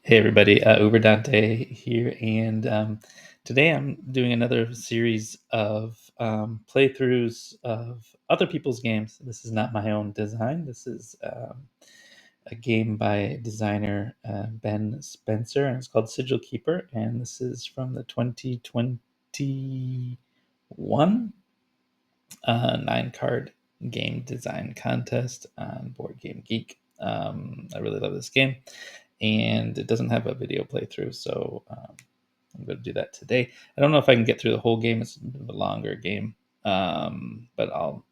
Hey everybody, Uber Dante here, and today I'm doing another series of playthroughs of other people's games. This is not my own design. This is a game by designer Ben Spencer, and it's called Sigil Keeper, and this is from the 2021 nine-card game design contest on BoardGameGeek. I really love this game, and it doesn't have a video playthrough, so I'm going to do that today. I don't know if I can get through the whole game. It's a bit of a longer game, but I'll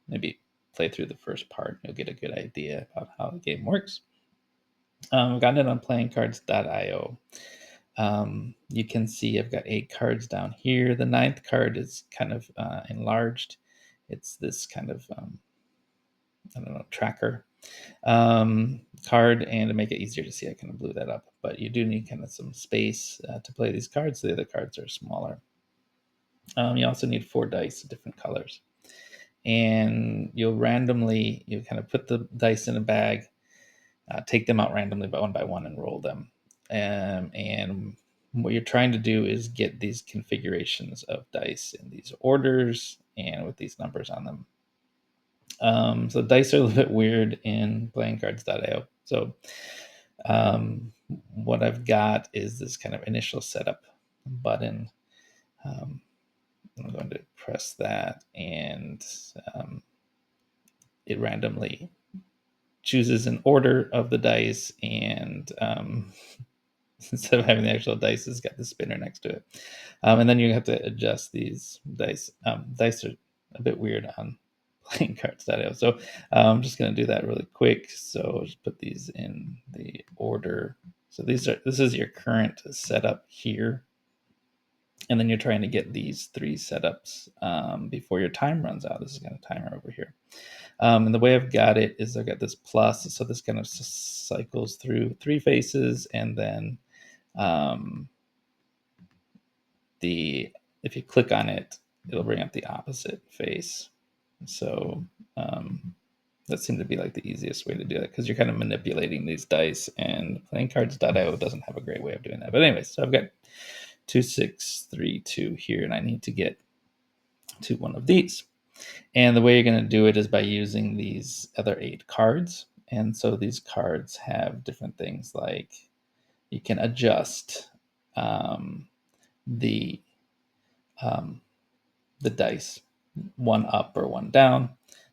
maybe play through the first part. You'll get a good idea about how the game works. I've gotten it on playingcards.io. You can see I've got 8 cards down here. The 9th card is kind of enlarged. It's this kind of, I don't know, tracker card, and to make it easier to see, I kind of blew that up. But you do need kind of some space to play these cards. The other cards are smaller. You also need 4 dice of different colors. And you kind of put the dice in a bag, take them out randomly by one and roll them. And what you're trying to do is get these configurations of dice in these orders and with these numbers on them. So dice are a little bit weird in playingcards.io. So what I've got is this kind of initial setup button. I'm going to press that, and it randomly chooses an order of the dice, and instead of having the actual dice, it's got the spinner next to it. And then you have to adjust these dice. Dice are a bit weird on playingcards.io. So I'm just going to do that really quick. So just put these in the order. So this is your current setup here. And then you're trying to get these 3 setups before your time runs out. This is kind of timer over here. And the way I've got it is I've got this plus. So this kind of cycles through 3 faces, and then if you click on it, it'll bring up the opposite face. So that seemed to be like the easiest way to do it, because you're kind of manipulating these dice, and playingcards.io doesn't have a great way of doing that. But anyways, so I've got 2, 6, 3, 2 here, and I need to get to one of these. And the way you're going to do it is by using these other 8 cards. And so these cards have different things, like you can adjust the dice, one up or one down.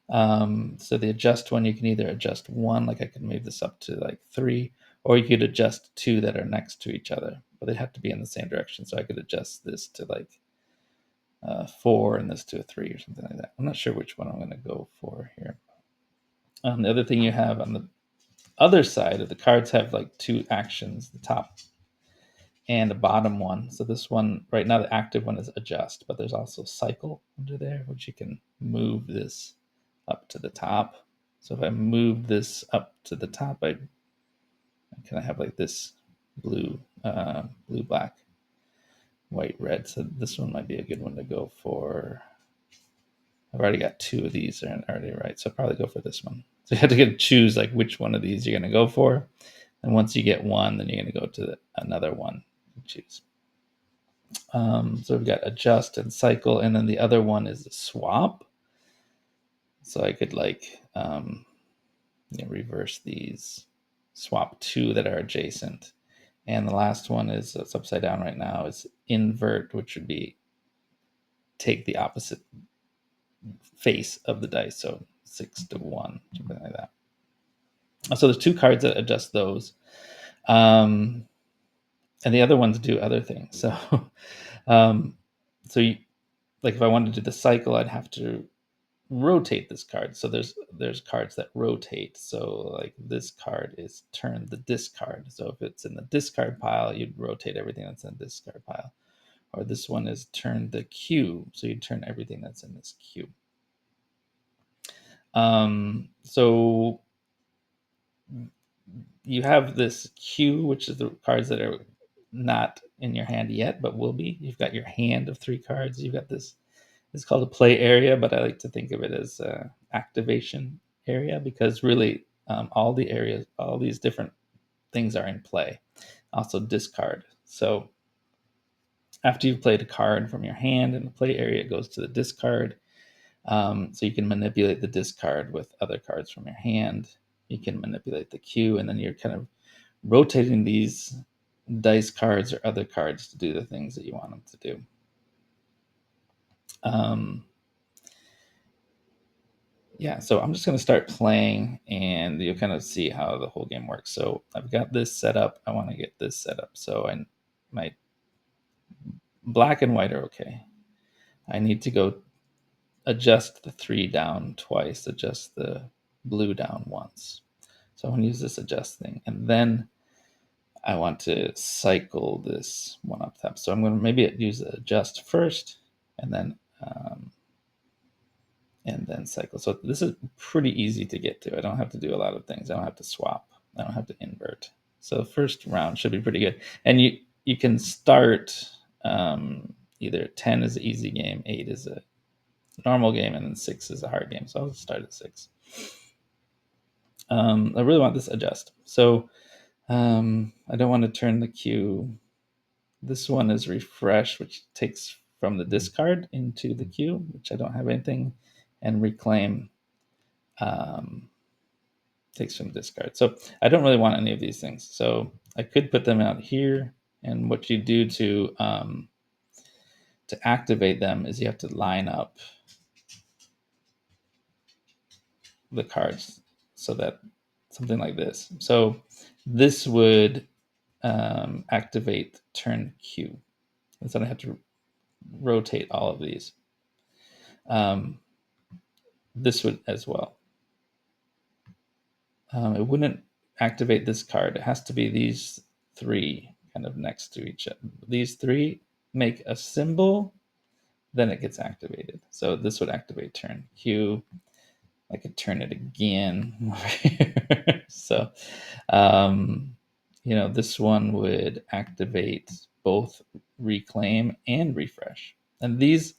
So the adjust one, you can either adjust 1, like I could move this up to like 3, or you could adjust 2 that are next to each other, but they have to be in the same direction. So I could adjust this to like 4 and this to a 3 or something like that. I'm not sure which one I'm going to go for here. The other thing you have on the other side of the cards have like 2 actions, the top and the bottom one. So this one right now, the active one is adjust, but there's also cycle under there, which you can move this up to the top. So if I move this up to the top, I kind of have like this blue, black, white, red. So this one might be a good one to go for. I've already got 2 of these are already right, so I'll probably go for this one. So you have to choose like which one of these you're going to go for. And once you get one, then you're going to go to another one and choose. So we've got adjust and cycle, and then the other one is the swap. So I could like reverse these, swap 2 that are adjacent. And the last one is, it's upside down right now, is invert, which would be take the opposite face of the dice. So 6 to 1, something like that. So there's 2 cards that adjust those. And the other ones do other things. So, like if I wanted to do the cycle, I'd have to rotate this card. So there's cards that rotate. So like this card is turn the discard. So if it's in the discard pile, you'd rotate everything that's in the discard pile. Or this one is turn the queue. So you turn everything that's in this queue. So you have this queue, which is the cards that are not in your hand yet, but will be. You've got your hand of 3 cards. You've got this. It's called a play area, but I like to think of it as activation area, because really all the areas, all these different things are in play. Also discard. So after you've played a card from your hand in the play area, it goes to the discard. So you can manipulate the discard with other cards from your hand. You can manipulate the queue, and then you're kind of rotating these dice cards or other cards to do the things that you want them to do. Yeah, so I'm just going to start playing, and you'll kind of see how the whole game works. So I've got this set up. I want to get this set up. So my black and white are okay. I need to go adjust the 3 down twice, adjust the blue down once. So I'm going to use this adjust thing, and then I want to cycle this one up top. So I'm going to maybe use adjust first, and then cycle. So this is pretty easy to get to. I don't have to do a lot of things. I don't have to swap. I don't have to invert. So the first round should be pretty good. And you can start either 10 is an easy game, 8 is a normal game, and then 6 is a hard game. So I'll start at 6. I really want this adjust. So I don't want to turn the queue. This one is refresh, which takes from the discard into the queue, which I don't have anything, and reclaim takes from discard. So I don't really want any of these things. So I could put them out here, and what you do to activate them is you have to line up the cards so that something like this. So this would activate turn Q. And so I have to rotate all of these. This would as well. It wouldn't activate this card. It has to be these 3 kind of next to each other. These 3 make a symbol, then it gets activated. So this would activate turn Q. I could turn it again. So, this one would activate both reclaim and refresh. And these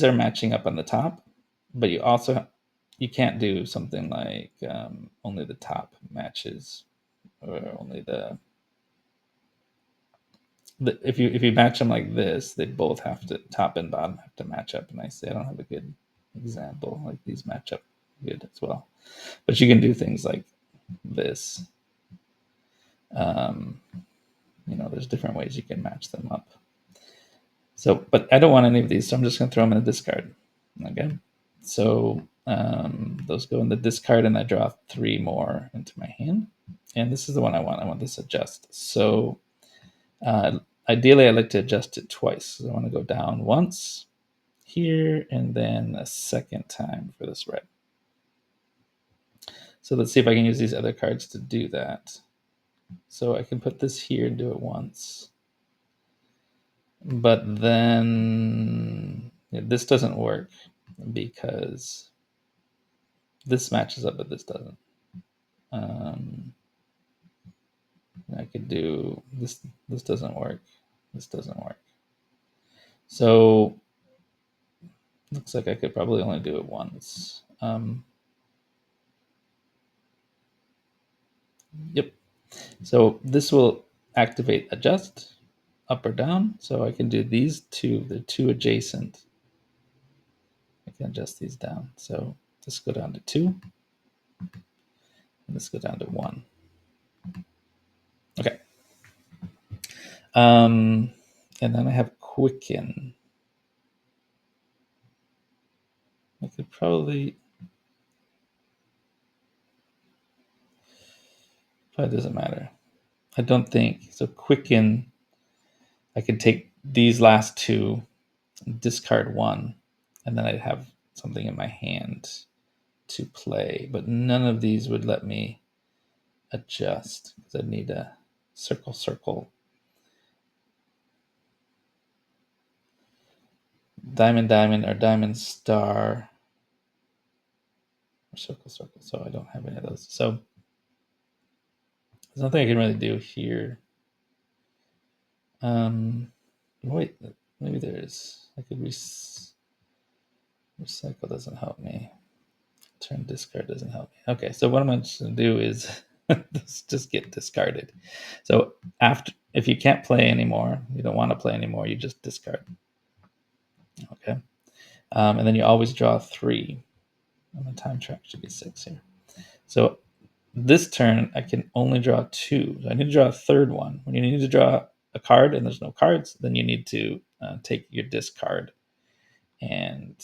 are matching up on the top, but you can't do something like only the top matches, or only if you match them like this, they both have to, top and bottom have to match up nicely. I don't have a good example. Like these match up good as well, but you can do things like this. There's different ways you can match them up. So, but I don't want any of these, so I'm just going to throw them in the discard. Okay, so those go in the discard, and I draw 3 more into my hand. And this is the one I want. I want this adjust. So ideally, I like to adjust it twice. So I want to go down once here, and then a second time for this red. So let's see if I can use these other cards to do that. So I can put this here and do it once. But then this doesn't work because this matches up, but this doesn't. I could do this. This doesn't work. This doesn't work. So looks like I could probably only do it once. Yep. So this will activate adjust up or down. So I can do these 2. They're 2 adjacent. I can adjust these down. So this go down to 2. And this go down to 1. Okay. And then I have quicken. I could probably doesn't matter. I don't think so. Quicken, I could take these last 2, discard 1, and then I'd have something in my hand to play. But none of these would let me adjust because I'd need a circle, diamond, or diamond star, or circle. So I don't have any of those. So there's nothing I can really do here. Wait, maybe there is. I could recycle. Doesn't help me. Turn discard doesn't help me. Okay, so what I'm going to do is just get discarded. So if you can't play anymore, you don't want to play anymore, you just discard. Okay. And then you always draw 3. And the time track should be 6 here. So this turn, I can only draw 2. So I need to draw a third one. When you need to draw a card and there's no cards, then you need to take your discard and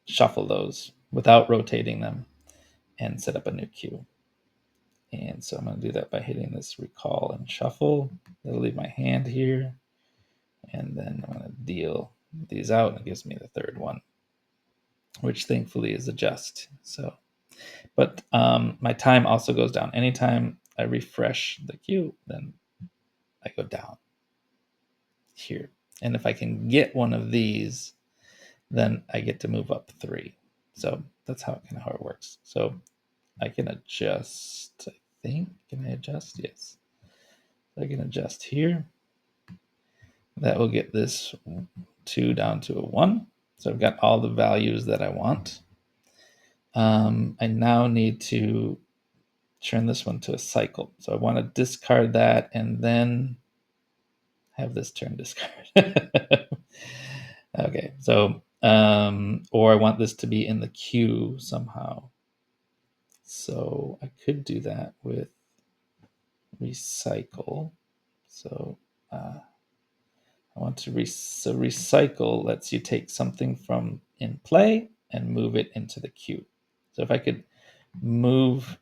shuffle those without rotating them and set up a new queue. And so I'm going to do that by hitting this recall and shuffle. That'll leave my hand here. And then I'm going to deal these out, and it gives me the third one, which thankfully is adjust. So, but my time also goes down. Anytime I refresh the queue, then I go down here. And if I can get one of these, then I get to move up 3. So that's how it works. So I can adjust, I think. Can I adjust? Yes. I can adjust here. That will get this 2 down to a 1. So I've got all the values that I want. I now need to turn this one to a cycle. So I want to discard that and then have this turn discard. Okay, so or I want this to be in the queue somehow. So I could do that with recycle. So I want to so recycle lets you take something from in play and move it into the queue. So if I could move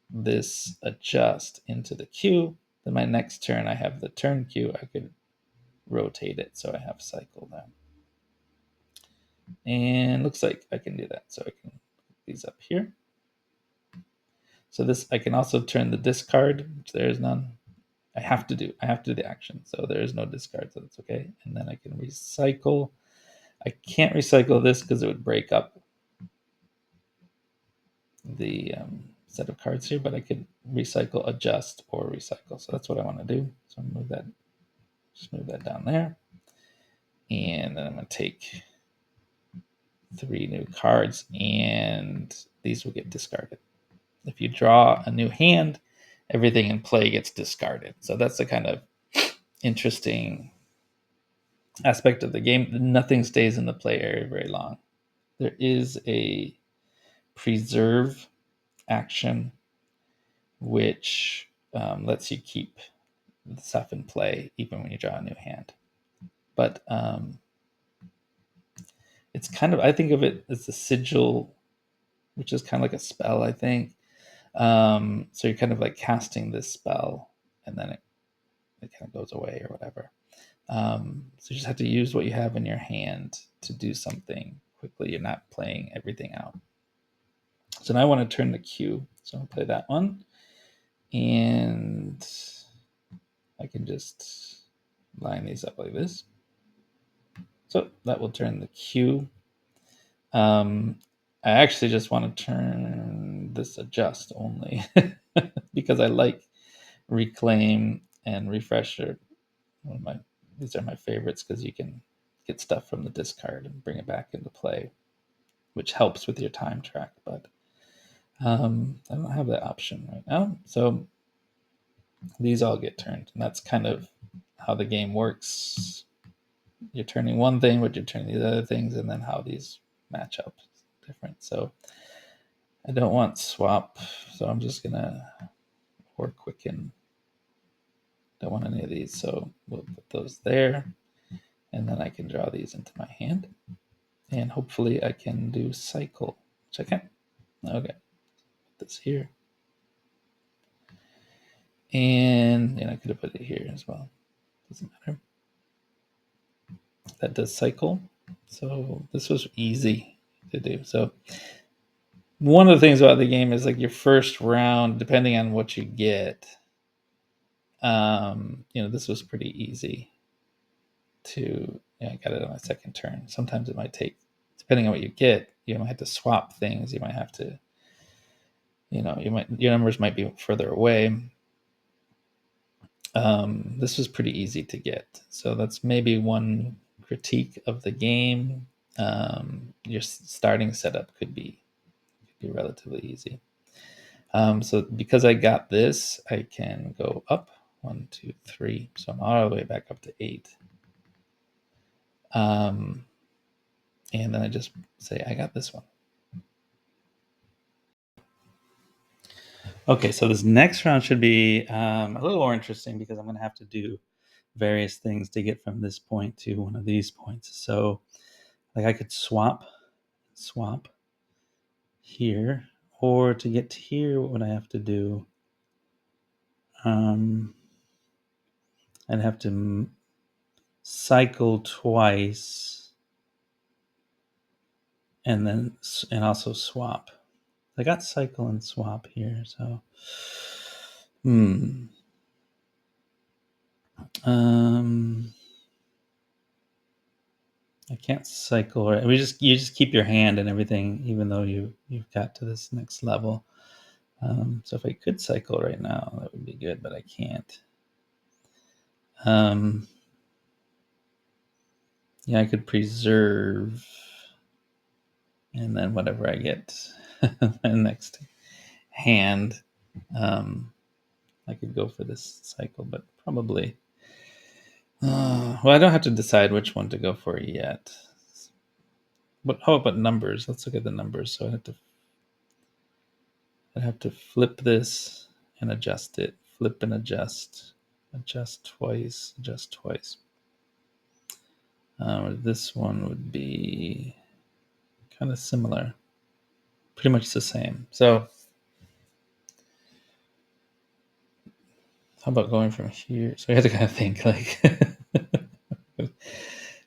this adjust into the queue, then my next turn I have the turn queue. I could rotate it so I have cycle now. And looks like I can do that. So I can put these up here. So this I can also turn the discard, which there is none. I have to do the action. So there is no discard, so that's okay. And then I can recycle. I can't recycle this because it would break up the set of cards here, but I could recycle, adjust, or recycle. So that's what I want to do. So I'm just move that down there. And then I'm going to take 3 new cards, and these will get discarded. If you draw a new hand, everything in play gets discarded. So that's the kind of interesting aspect of the game. Nothing stays in the play area very long. There is a preserve action which lets you keep the stuff in play even when you draw a new hand. But it's kind of, I think of it as the sigil, which is kind of like a spell, I think. So you're kind of like casting this spell, and then it kind of goes away or whatever. So you just have to use what you have in your hand to do something quickly. You're not playing everything out. So now I want to turn the queue. So I'll play that one. And I can just line these up like this. So that will turn the queue. I actually just want to turn this adjust only because I like reclaim and refresher. These are my favorites because you can get stuff from the discard and bring it back into play, which helps with your time track. But I don't have that option right now. So these all get turned, and that's kind of how the game works. You're turning one thing, but you're turning these other things, and then how these match up is different. So I don't want swap, so I'm just gonna or quicken. Don't want any of these, so we'll put those there, and then I can draw these into my hand, and hopefully I can do cycle, which I can. Okay, put this here, and I could have put it here as well. Doesn't matter. That does cycle. So this was easy to do. So one of the things about the game is like your first round, depending on what you get, this was pretty easy to, I got it on my second turn. Sometimes it might take, depending on what you get, you might have to swap things. You might have to, your numbers might be further away. This was pretty easy to get. So that's maybe one critique of the game. Your starting setup could be relatively easy. So because I got this, I can go up 1, 2, 3. So I'm all the way back up to 8. And then I just say, I got this one. Okay, so this next round should be a little more interesting because I'm going to have to do various things to get from this point to one of these points. So like I could swap here, or to get to here, what would I have to do? I'd have to cycle twice and also swap. I got cycle and swap here, so I can't cycle, right? You just keep your hand and everything, even though you've got to this next level. So if I could cycle right now, that would be good, but I can't. Yeah, I could preserve, and then whatever I get the next hand, I could go for this cycle, but probably. Well, I don't have to decide which one to go for yet. But how about numbers? Let's look at the numbers. So I'd have to flip this and adjust it. Flip and adjust. Adjust twice. Adjust twice. This one would be kind of similar. Pretty much the same. So how about going from here? So I have to kind of think like,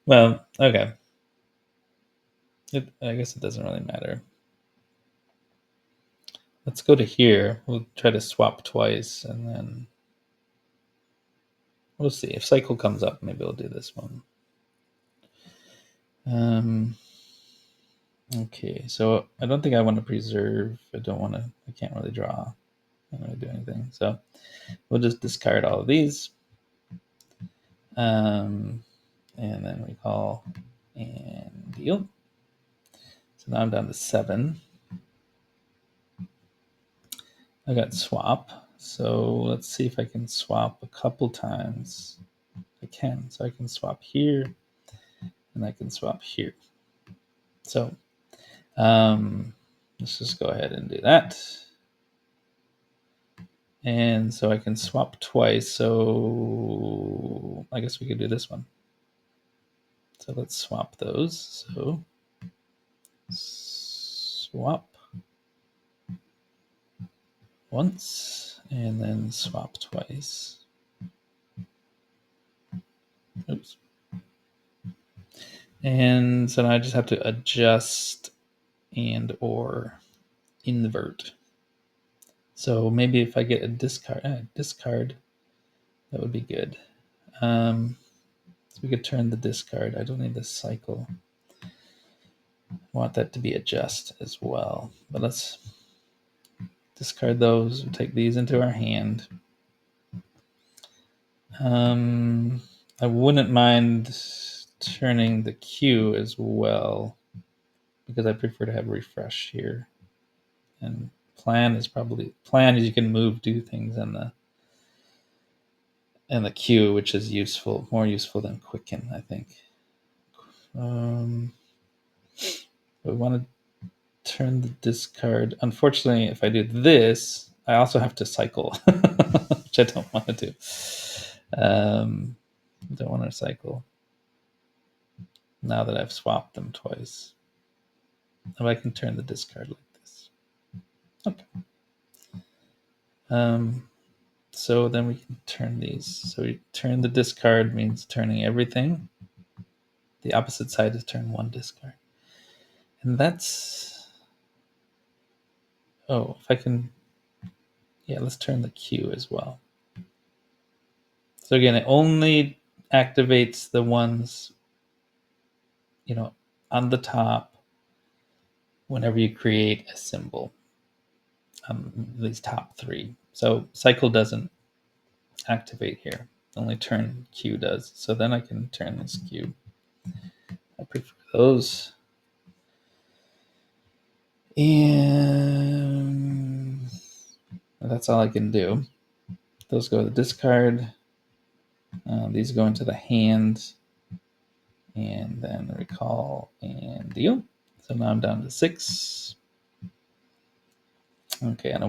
well, okay. I guess it doesn't really matter. Let's go to here. We'll try to swap twice, and then we'll see. If cycle comes up, maybe we'll do this one. Okay, so I don't think I want to preserve. I can't really draw. I don't really do anything. So we'll just discard all of these. And then we call and deal. So now I'm down to 7. I got swap. So let's see if I can swap a couple times. I can. So I can swap here and I can swap here. So let's just go ahead and do that. And so I can swap twice. So I guess we could do this one. So let's swap those. So swap once and then swap twice. Oops. And so now I just have to adjust and or invert. So maybe if I get a discard, that would be good. So we could turn the discard. I don't need this cycle. I want that to be adjust as well. But let's discard those. We'll take these into our hand. I wouldn't mind turning the Q as well, because I prefer to have refresh here. And plan is you can do things in the queue, which is more useful than quicken, I think. We want to turn the discard. Unfortunately, if I do this, I also have to cycle, which I don't want to do. Don't want to cycle now that I've swapped them twice. If I can turn the discard like this. Okay. So then we can turn these. So we turn the discard means turning everything. The opposite side is turn one discard. And that's... Oh, if I can... Yeah, let's turn the Q as well. So again, it only activates the ones, on the top whenever you create a symbol. These top 3. So cycle doesn't activate here. Only turn Q does. So then I can turn this Q. I prefer those. And that's all I can do. Those go to the discard. These go into the hand, and then recall and deal. So now I'm down to 6. Okay, and I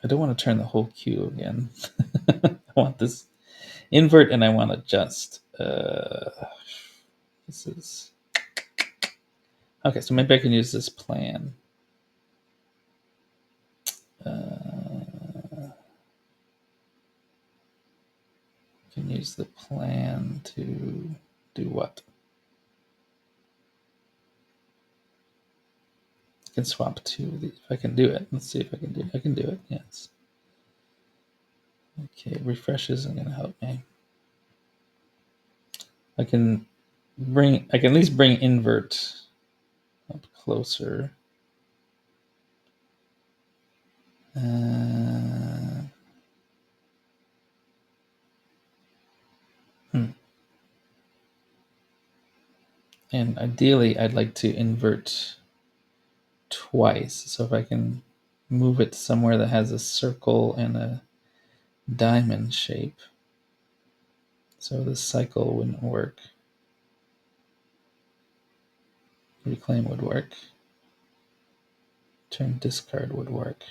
don't want to turn the whole queue again. I want this invert, and I want to adjust. This is okay. So maybe I can use this plan. Can use the plan to do what? I can swap two of these. If I can do it, let's see if I can do it. I can do it. Yes. Okay, refresh isn't going to help me. I can at least bring invert up closer. And ideally, I'd like to invert twice. So if I can move it somewhere that has a circle and a diamond shape, so the cycle wouldn't work. Reclaim would work. Turn discard would work.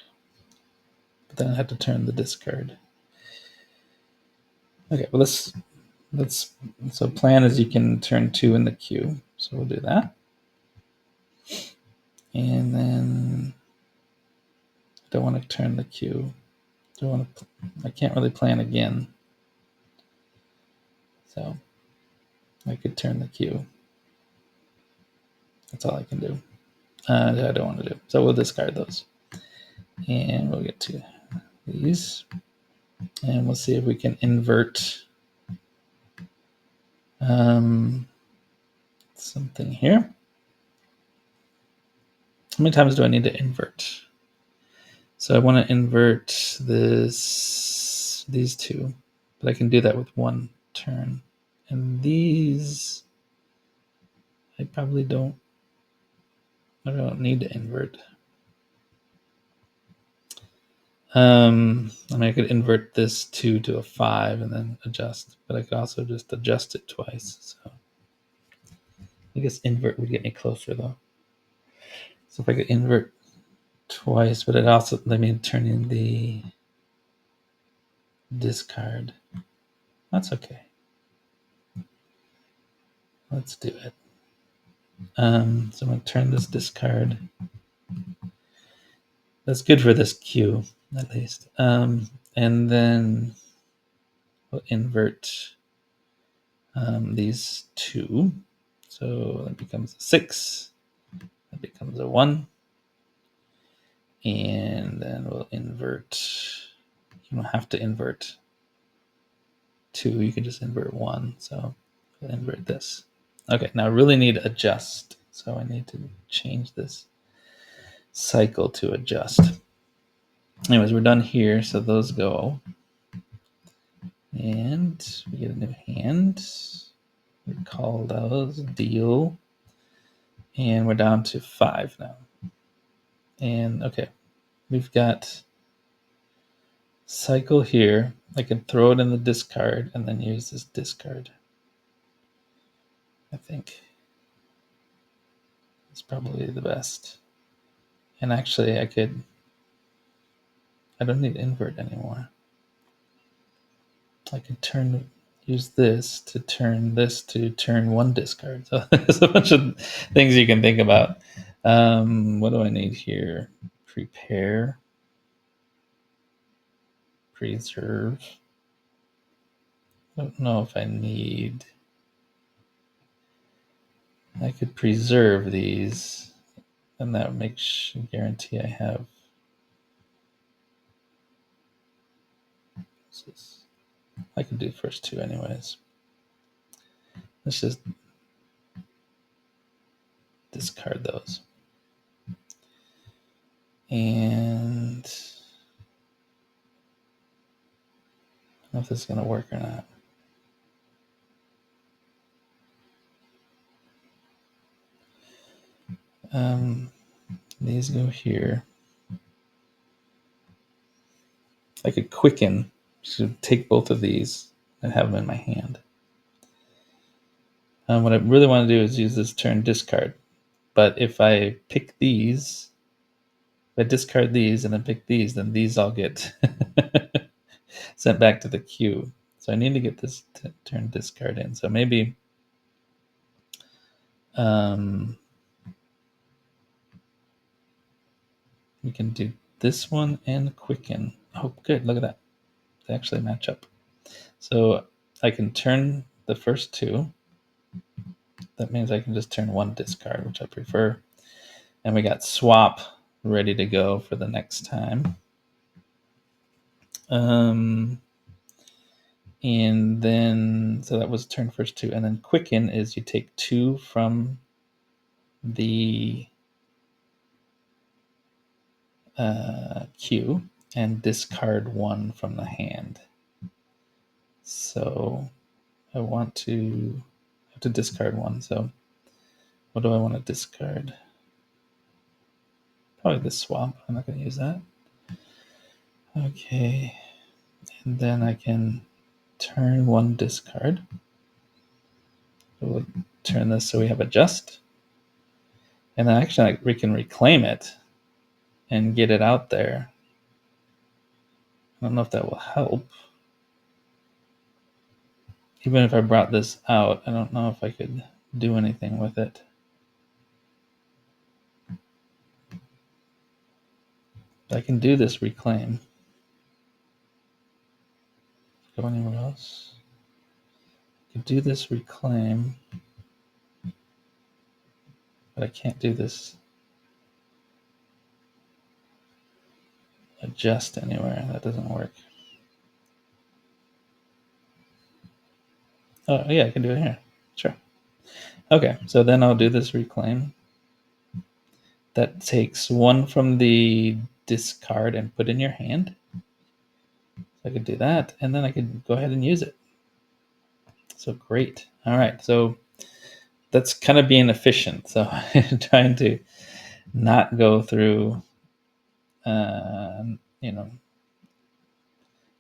But then I have to turn the discard. Okay, well so plan is you can turn 2 in the queue. So we'll do that. And then I don't want to turn the queue. I can't really plan again. So I could turn the queue. That's all I can do. I don't want to do. So we'll discard those. And we'll get to these. And we'll see if we can invert something here. How many times do I need to invert? So I want to invert these two, but I can do that with one turn. And these, I probably don't need to invert. I mean, I could invert this 2 to a 5 and then adjust, but I could also just adjust it twice. So I guess invert would get me closer though. So if I could invert twice, but it also let me turn in the discard. That's okay. Let's do it. So I'm going to turn this discard. That's good for this queue, at least. And then we'll invert these 2. So that becomes a 6. That becomes a 1. And then we'll invert. You don't have to invert 2. You can just invert 1. So we'll invert this. Okay, now I really need adjust. So I need to change this cycle to adjust. Anyways, we're done here. So those go. And we get a new hand. We call those deal. And we're down to 5 now. And okay, we've got cycle here. I can throw it in the discard and then use this discard. I think it's probably the best. And actually, I don't need invert anymore. I can use this to turn 1 discard. So there's a bunch of things you can think about. What do I need here? Prepare, preserve. I don't know if I need. I could preserve these, and that makes guarantee I have. I could do the first 2 anyways. Let's just discard those. And I don't know if this is going to work or not. These go here. I could quicken to take both of these and have them in my hand. What I really want to do is use this turn discard. But if I pick these, if I discard these and then pick these, then these all get sent back to the queue. So I need to get this turn discard in. So maybe we can do this one and quicken. Oh, good. Look at that. They actually match up. So I can turn the first two. That means I can just turn one discard, which I prefer. And we got swap ready to go for the next time. And then, so that was turn first two. And then quicken is you take two from the queue and discard one from the hand. So I want to have to discard one. So what do I want to discard? Probably the swap. I'm not going to use that. Okay. And then I can turn one discard. We'll turn this so we have adjust. And then actually we can reclaim it and get it out there. I don't know if that will help. Even if I brought this out, I don't know if I could do anything with it. I can do this reclaim. Go anywhere else. I can do this reclaim, but I can't do this adjust anywhere. That doesn't work. Oh, yeah, I can do it here. Sure. Okay, so then I'll do this reclaim. That takes one from the discard and put in your hand. So I could do that, and then I could go ahead and use it. So great. All right, so that's kind of being efficient. So trying to not go through,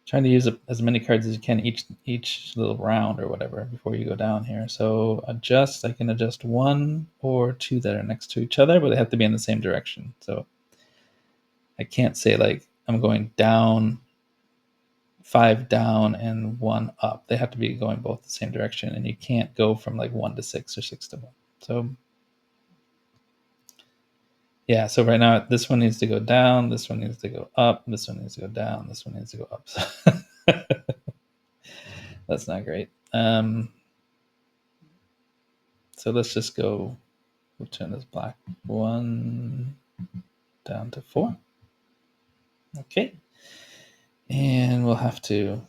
trying to use as many cards as you can each little round or whatever before you go down here. So adjust, I can adjust one or two that are next to each other, but they have to be in the same direction. So I can't say like I'm going down, 5 down and 1 up. They have to be going both the same direction, and you can't go from like 1 to 6 or 6 to 1. So yeah, so right now this one needs to go down, this one needs to go up, this one needs to go down, this one needs to go up. So that's not great. So let's just go, we'll turn this black 1 down to 4. Okay. And we'll have to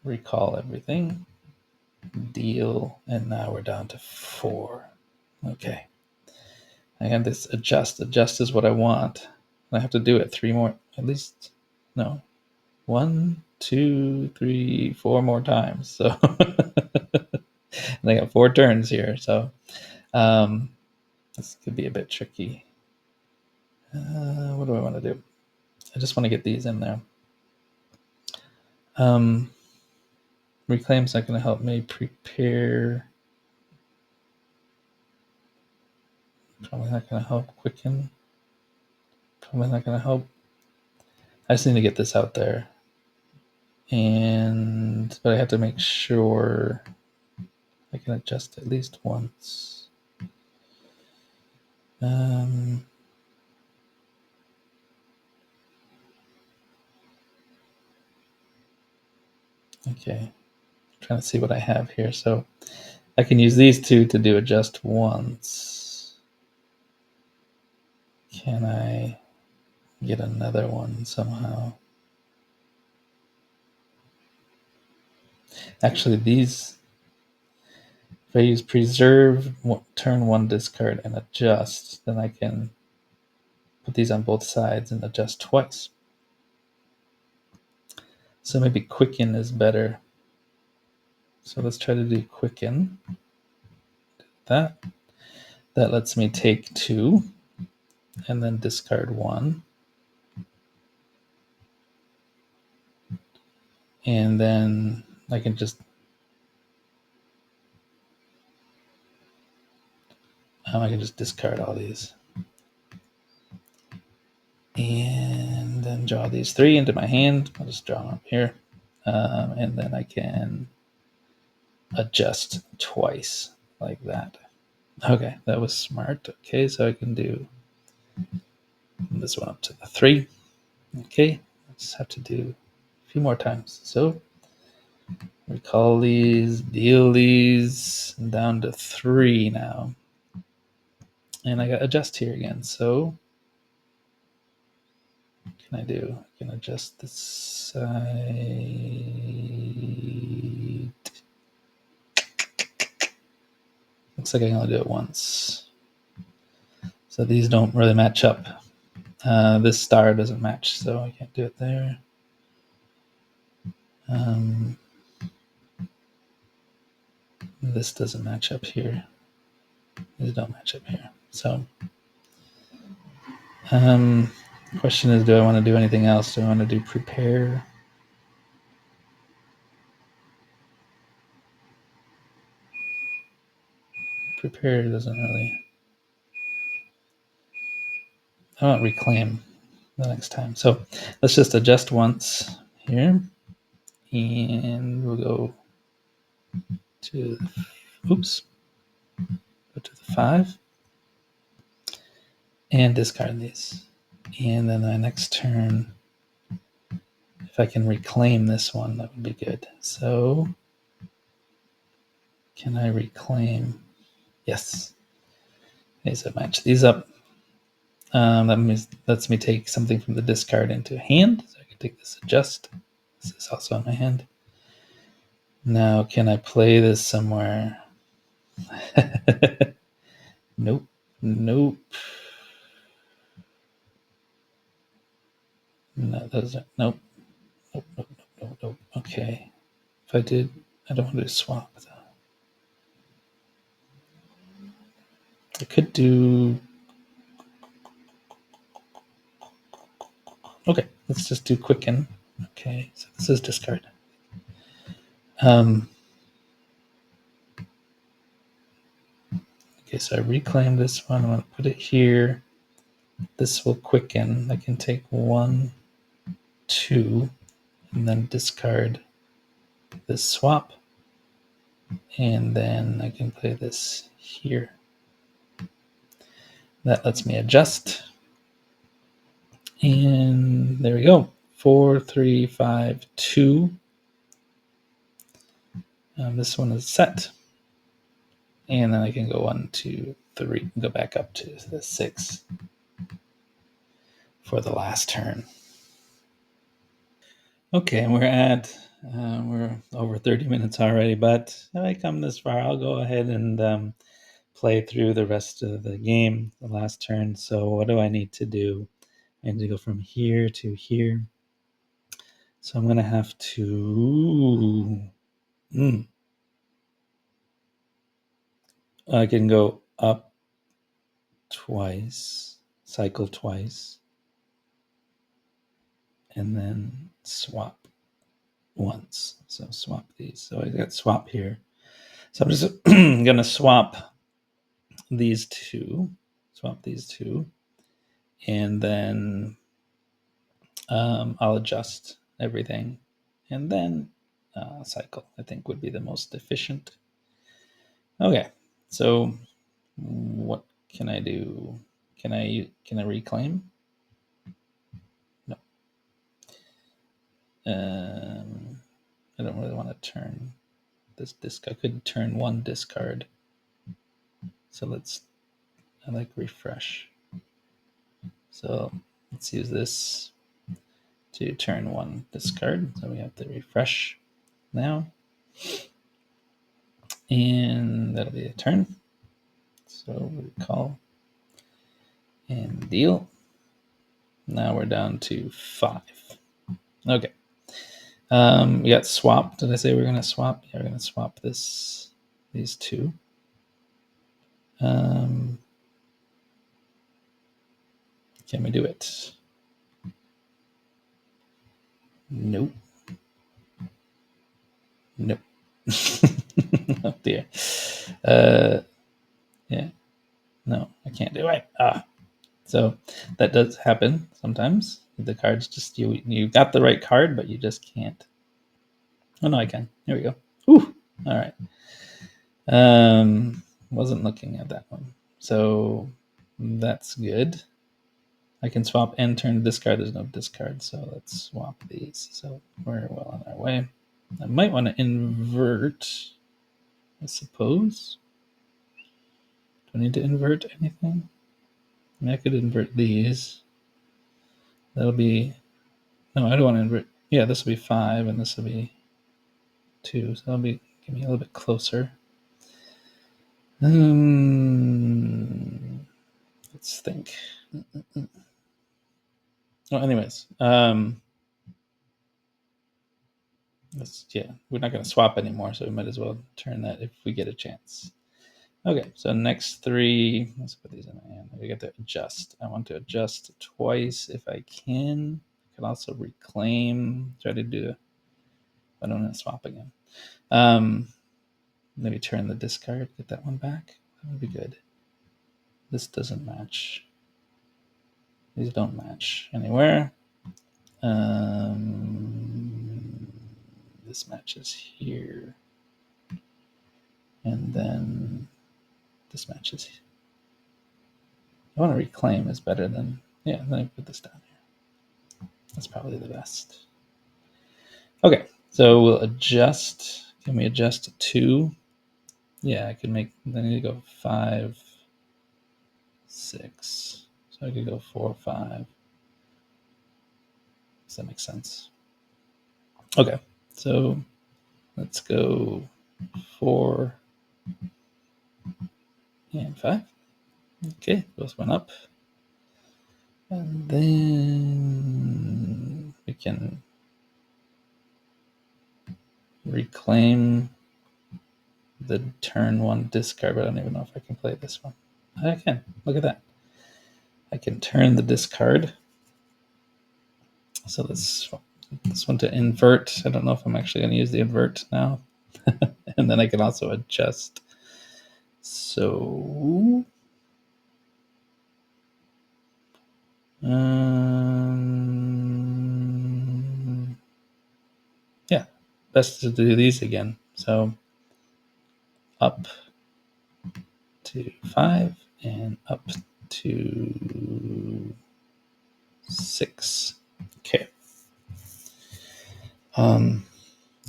recall everything. Deal, and now we're down to 4. Okay. I have this adjust. Adjust is what I want. I have to do it 3 more, at least, no, 1, 2, 3, 4 more times. So and I got 4 turns here. So this could be a bit tricky. What do I want to do? I just want to get these in there. Reclaim's not going to help me prepare. Probably not going to help quicken. Probably not going to help. I just need to get this out there. But I have to make sure I can adjust at least once. Okay, I'm trying to see what I have here. So I can use these two to do adjust once. Can I get another one somehow? Actually, these, if I use preserve, turn 1 discard, and adjust, then I can put these on both sides and adjust twice. So maybe quicken is better. So let's try to do quicken. That lets me take 2 and then discard 1. And then I can just discard all these. And then draw these 3 into my hand. I'll just draw them up here. And then I can adjust twice like that. Okay, that was smart. Okay, so I can do this one up to the 3. Okay, I just have to do a few more times. So recall these, deal these down to 3 now. And I got adjust here again. So what can I do? I can adjust this side. Looks like I can only do it once. So these don't really match up. This star doesn't match, so I can't do it there. This doesn't match up here. These don't match up here. So question is, do I want to do anything else? Do I want to do prepare? Prepare doesn't really. I want reclaim the next time. So let's just adjust once here. And we'll go to, oops, go to the 5. And discard these. And then the next turn, if I can reclaim this one, that would be good. So can I reclaim? Yes. Okay, so match these up. That lets me take something from the discard into hand. So I can take this adjust. This is also in my hand. Now, can I play this somewhere? Nope. Nope. No, those are, nope. Nope, nope, nope, nope, nope. Okay. If I did, I don't want to do swap though. I could do. Okay, let's just do quicken. Okay, so this is discard. Okay, so I reclaim this one. I'm going to put it here. This will quicken. I can take 1, 2, and then discard this swap. And then I can play this here. That lets me adjust. And there we go. 4, 3, 5, 2. This one is set. And then I can go 1, 2, 3, go back up to the 6 for the last turn. Okay, we're over 30 minutes already, but if I come this far, I'll go ahead and play through the rest of the game, the last turn. So what do I need to do? I need to go from here to here. So I'm going to have to... I can go up twice, cycle twice, and then swap once. So swap these. So I got swap here. So I'm just going to swap these two, and then I'll adjust everything, and then cycle, I think, would be the most efficient. Okay, so what can I do? Can I reclaim? No. I don't really want to turn this disc. I could turn one discard. So I like refresh. So let's use this to turn one discard. So we have to refresh now. And that'll be a turn. So recall and deal. Now we're down to 5. Okay. We got swap. Did I say we're going to swap? Yeah, we're going to swap these two. Can we do it? Nope. dear. Yeah. No, I can't do it. So that does happen sometimes. The cards just you got the right card, but you just can't. Oh no, I can. Here we go. Ooh. All right. Wasn't looking at that one. So that's good. I can swap and turn discard. There's no discard, so let's swap these. So we're well on our way. I might want to invert, I suppose. Do I need to invert anything? I mean, I could invert these. That'll be, no, I don't want to invert. Yeah, this will be 5, and this will be 2. So that'll be, give me a little bit closer. Let's think. Well, anyways, we're not going to swap anymore, so we might as well turn that if we get a chance. Okay, so next 3, let's put these in my hand. We get to adjust. I want to adjust twice if I can. I can also reclaim, try to do, I don't want to swap again. Maybe turn the discard, get that one back. That would be good. This doesn't match. These don't match anywhere. This matches here. And then this matches here. I want to reclaim is better than, yeah, then I put this down here. That's probably the best. Okay, so we'll adjust. Can we adjust to 2? Yeah, I can make, then I need to go 5, 6. So I could go 4, 5. Does that make sense? Okay, so let's go 4 and 5. Okay, both went up. And then we can reclaim the turn 1 discard, but I don't even know if I can play this one. I can. Look at that. I can turn the discard. So this one to invert. I don't know if I'm actually going to use the invert now. And then I can also adjust. So yeah, best to do these again. So up to 5 and up to 6. Okay.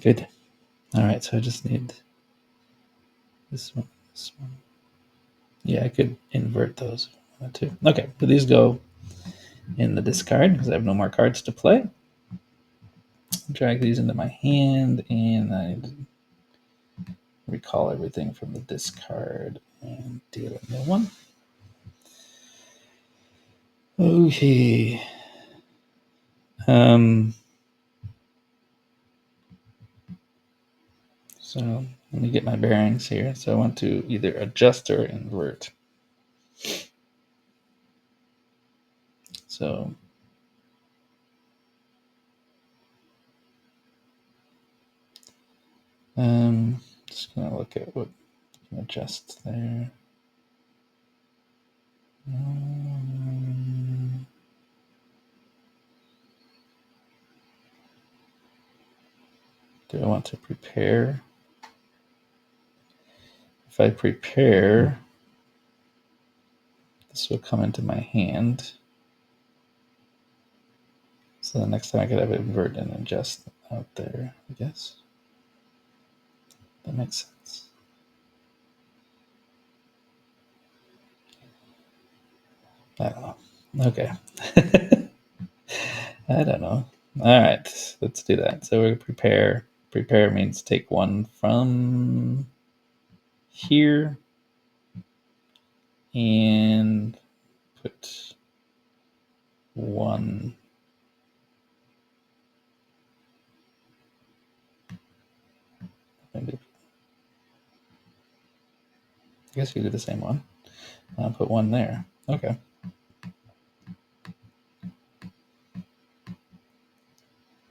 Good. All right, so I just need this one, this one. Yeah, I could invert those if I wanted to. Okay, so these go in the discard because I have no more cards to play. Drag these into my hand, and I recall everything from the discard and deal a new one. Okay. So let me get my bearings here. So I want to either adjust or invert. So just gonna look at what I can adjust there. Do I want to prepare? If I prepare, this will come into my hand. So the next time I could have it invert and adjust out there, I guess. That makes sense. I don't know. Okay. I don't know. All right, let's do that. So we prepare. Prepare means take one from here and put one. Maybe. I guess we do the same one. I'll put one there. Okay.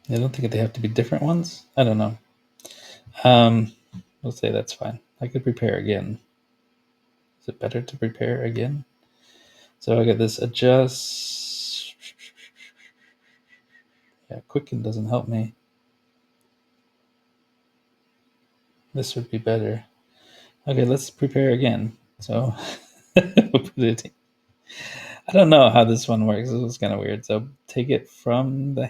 I don't think they have to be different ones. I don't know. We'll say that's fine. I could prepare again. Is it better to prepare again? So I get this adjust. Yeah, quicken doesn't help me. This would be better. Okay, let's prepare again. So we'll put it. I don't know how this one works. This was kind of weird. So take it from the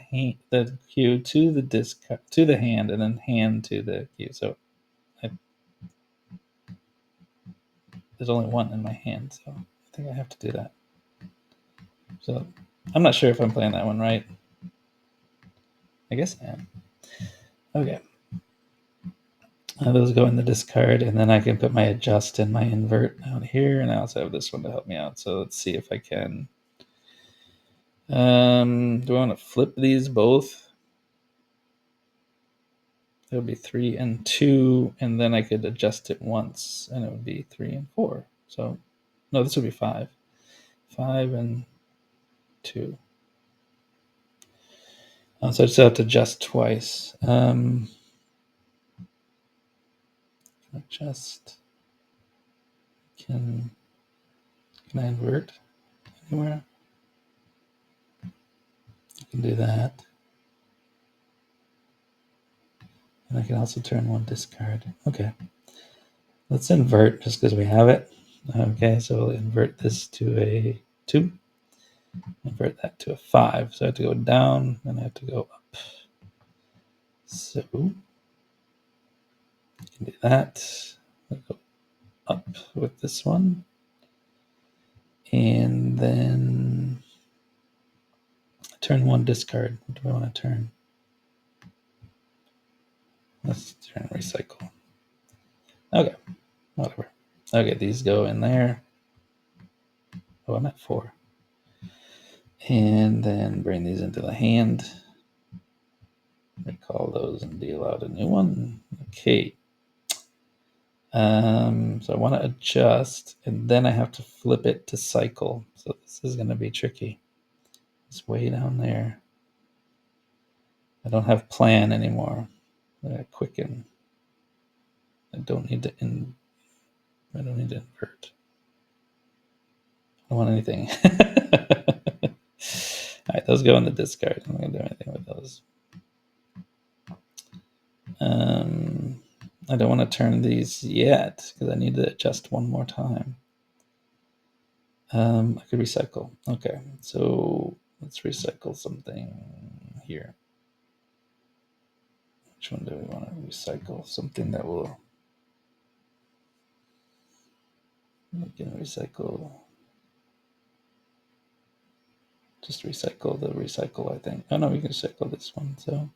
cue to the disc to the hand, and then hand to the cue. So there's only one in my hand, so I think I have to do that. So I'm not sure if I'm playing that one right. I guess I am. Okay. Those go in the discard, and then I can put my adjust and my invert out here, and I also have this one to help me out. So let's see if I can. Do I want to flip these both? It would be 3 and 2, and then I could adjust it once, and it would be 3 and 4. So, no, this would be 5. 5 and 2. So I just have to adjust twice. Adjust. Can I invert anywhere? I can do that. And I can also turn one discard. Okay. Let's invert just because we have it. Okay, so we'll invert this to a 2. Invert that to a 5. So I have to go down, and I have to go up. So we can do that. I'll go up with this one. And then turn one discard. What do I want to turn? Let's turn recycle. Okay, whatever. Okay, these go in there. Oh, I'm at 4. And then bring these into the hand. Recall those and deal out a new one. Okay. So I want to adjust, and then I have to flip it to cycle. So this is going to be tricky. It's way down there. I don't have plan anymore. Quicken. I don't need to invert. I don't want anything. All right, those go in the discard. I'm not gonna do anything with those. I don't want to turn these yet because I need to adjust one more time. I could recycle. Okay, so let's recycle something here. Which one do we want to recycle? Something that will. We can recycle. Just recycle the recycle, I think. Oh no, we can recycle this one. So,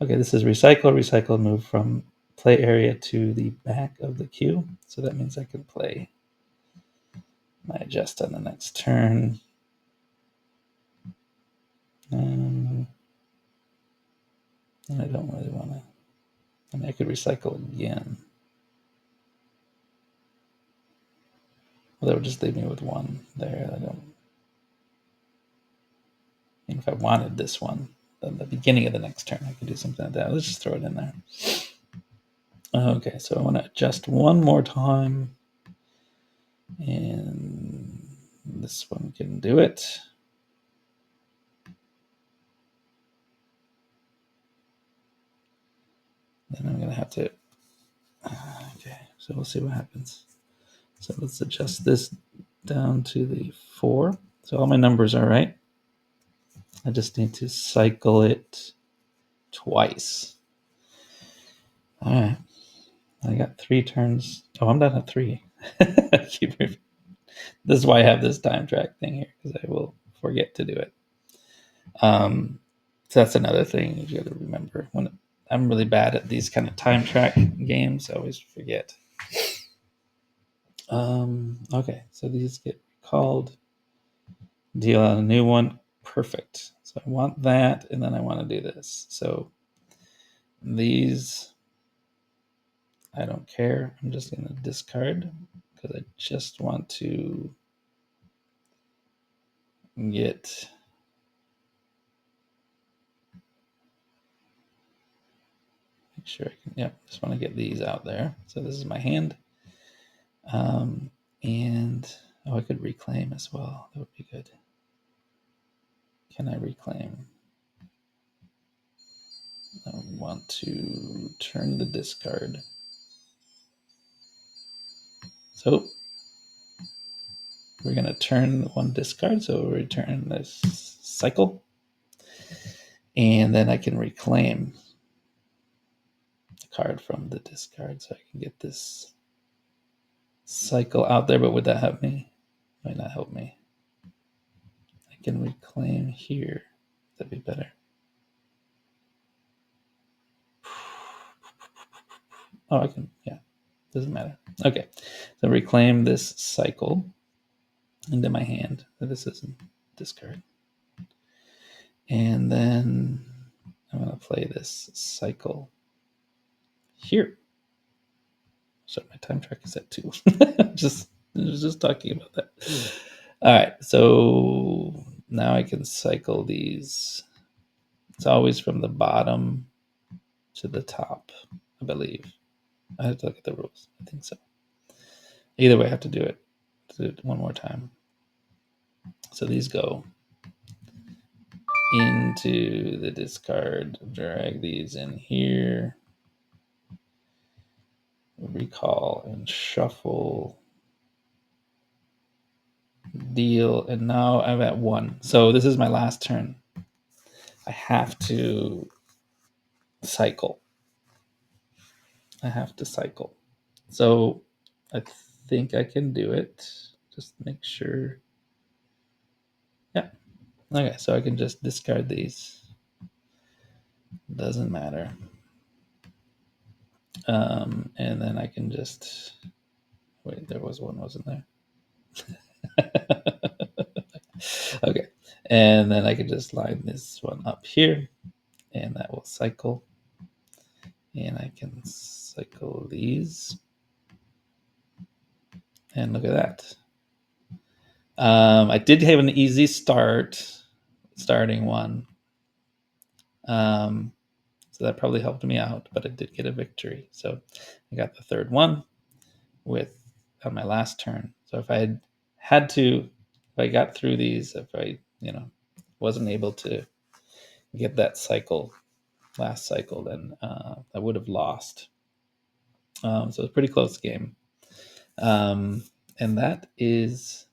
okay, this is recycle. Recycle move from play area to the back of the queue. So that means I can play my adjust on the next turn. And I don't really want to. I mean, I could recycle again. Well, that would just leave me with one there. I don't. I mean, if I wanted this one, at the beginning of the next turn, I could do something like that. Let's just throw it in there. Okay, so I want to adjust one more time. And this one can do it. Then I'm going to have to. Okay, so we'll see what happens. So let's adjust this down to the 4. So all my numbers are right. I just need to cycle it twice. All right. I got 3 turns. Oh, I'm done at 3. This is why I have this time track thing here, because I will forget to do it. So that's another thing you got to remember. When I'm really bad at these kind of time track games, I always forget. Okay, so these get recalled. Deal out a new one. Perfect. So I want that, and then I want to do this. So these, I don't care. I'm just going to discard because I just want to get Make sure I can, yeah, just want to get these out there. So this is my hand. And, oh, I could reclaim as well. That would be good. Can I reclaim? I want to turn the discard. So we're going to turn one discard. So we'll return this cycle. And then I can reclaim the card from the discard. So I can get this cycle out there. But would that help me? Might not help me. I can reclaim here. That'd be better. Oh, I can, yeah. Doesn't matter. Okay. So reclaim this cycle into my hand. This isn't discard. And then I'm going to play this cycle here. So my time track is at 2. I was just talking about that. All right. So now I can cycle these. It's always from the bottom to the top, I believe. I have to look at the rules. I think so. Either way, I have to do it. Do it one more time. So these go into the discard, drag these in here, recall and shuffle, deal, and now I'm at 1. So this is my last turn. I have to cycle. So I think I can do it. Just make sure. Yeah. Okay, so I can just discard these. Doesn't matter. And then I can just wait. There was one, wasn't there? Okay, and then I can just line this one up here, and that will cycle. And I can cycle these, and look at that. I did have an easy starting one. So that probably helped me out, but I did get a victory. So I got the third one on my last turn. So if I if I got through these, if I, wasn't able to get that last cycle, then I would have lost. So it's a pretty close game. And that is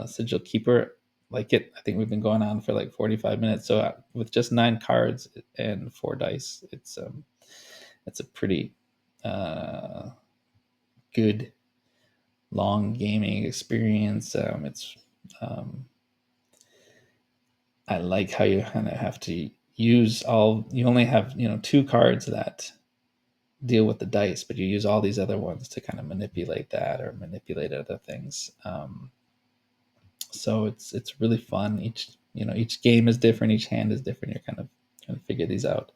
Sigil Keeper. Like it, I think we've been going on for like 45 minutes. So with just 9 cards and 4 dice, it's a pretty good long gaming experience. I like how you kind of have to use you only have 2 cards that deal with the dice, but you use all these other ones to kind of manipulate that or manipulate other things. So it's really fun. Each game is different, each hand is different. You're kind of trying to figure these out.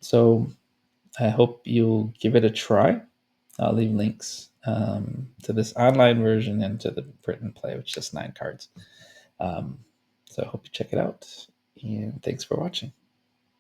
So I hope you'll give it a try. I'll leave links to this online version and to the print and play, which is just 9 cards. So I hope you check it out, and thanks for watching.